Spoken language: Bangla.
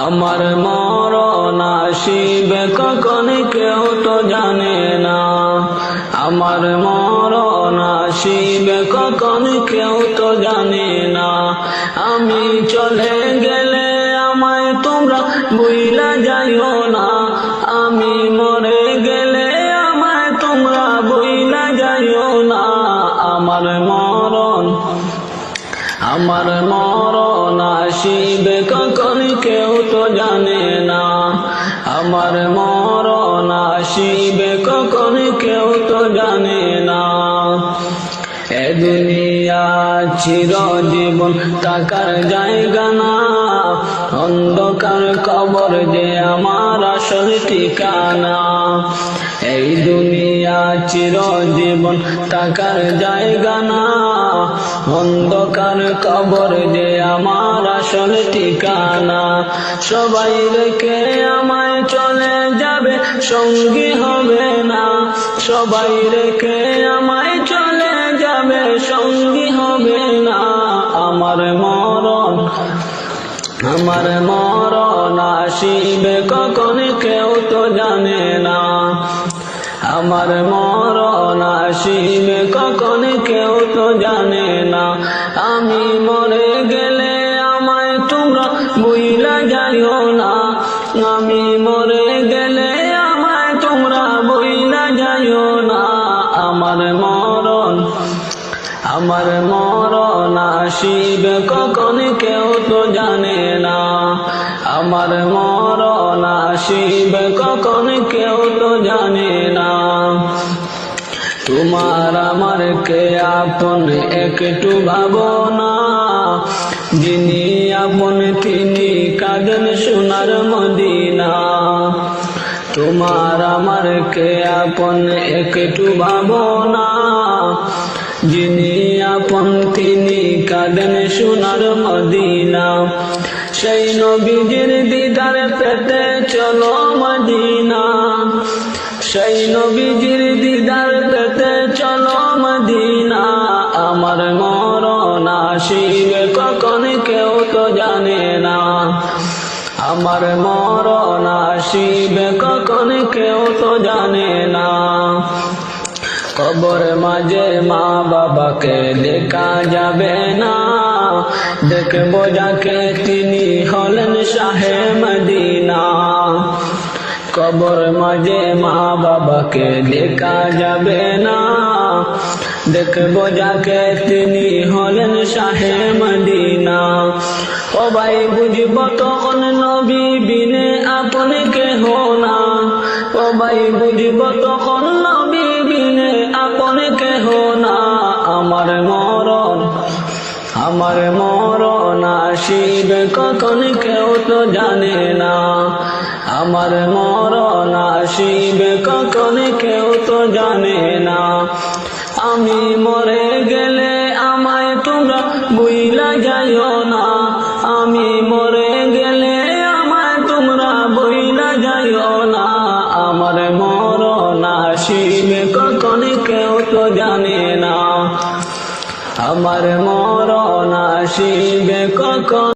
আমার মরণ আসিবে কখন কেউ তো জানে না, আমার মরণ আসিবে কখন কেউ তো জানে না। আমি চলে গেলে আমায় তোমরা ভুইলা যাইও না, আমি মরে গেলে আমায় তোমরা ভুইলা যাইও না। আমার মরণ আসিবে কখন কেউ তো জানে না, আমার মরণ আসিবে কখন কেউ তো জানে না। এ দুনিয়া চিরজীবন থাকার জায়গা না, অন্ধকার কবর যে আমার আসল ঠিকানা। এই দুনিয়া চিরজীবন থাকার জায়গা না, অন্ধকার কবর যে আমার আসল ঠিকানা। সবাই রেখে আমায় চলে যাবে, সঙ্গী হবে না, সবাই রেখে আমায় চলে যাবে, সঙ্গী হবে না। আমার মরণ আসিবে কখন কেউ তো জানে না, আমার মরণ আসিবে কখন কেউ তো জানে না। আমি মরে গেলে আমায় তোমরা ভুইলা যাইও না, আমি মরে গেলে আমায় তোমরা ভুইলা যাইও না। আমার মরণ আসিবে কখন কেউ তো জানে না, আমার মরণ আসিবে কখন কেউ তো জানে না। তোমার আমার কে আপন একটু ভাবনা, যিনি আপন তিনি কাঁদেন সোনার মদিনা। তোমার আমার কে আপন একটু ভাবনা, যিনি আপন তিনি কাঁদেন সোনার মদিনা। সেই নবীজির দিদার পেতে চলো মদিনা, সেই নবীজির দিদার পেতে চলো মদিনা। আমার মরণ আসিবে কখন কেউ তো জানে না, আমার মরণ আসিবে কখন কেউ তো জানে না। কবর মাঝে মা বাবাকে দেখা যাবে না, দেখবো যাকে তিনি হলেন শাহে মদিনা। কবর মাঝে মা বাবাকে দেখা যাবে না, দেখবো যাকে তিনি হলেন শাহে মদিনা। সবাই বুঝব তখন নবী বিনে আপন কেহ না, সবাই বুঝব তখন নবী বিনে আপন কেহ না। আমার মরণ আসিবে কখন কেউ তো জানে না, আমার মরণ আসিবে কখন কেউ তো জানে না। আমি মরে গেলে আমায় তোমরা ভুইলা যাইও না, আমি মরে গেলে আমায় তোমরা ভুইলা যাইও না। আমার মরণ আসিবে কখন কেউ তো জানে না, আমার মরণ আসিবে কখন।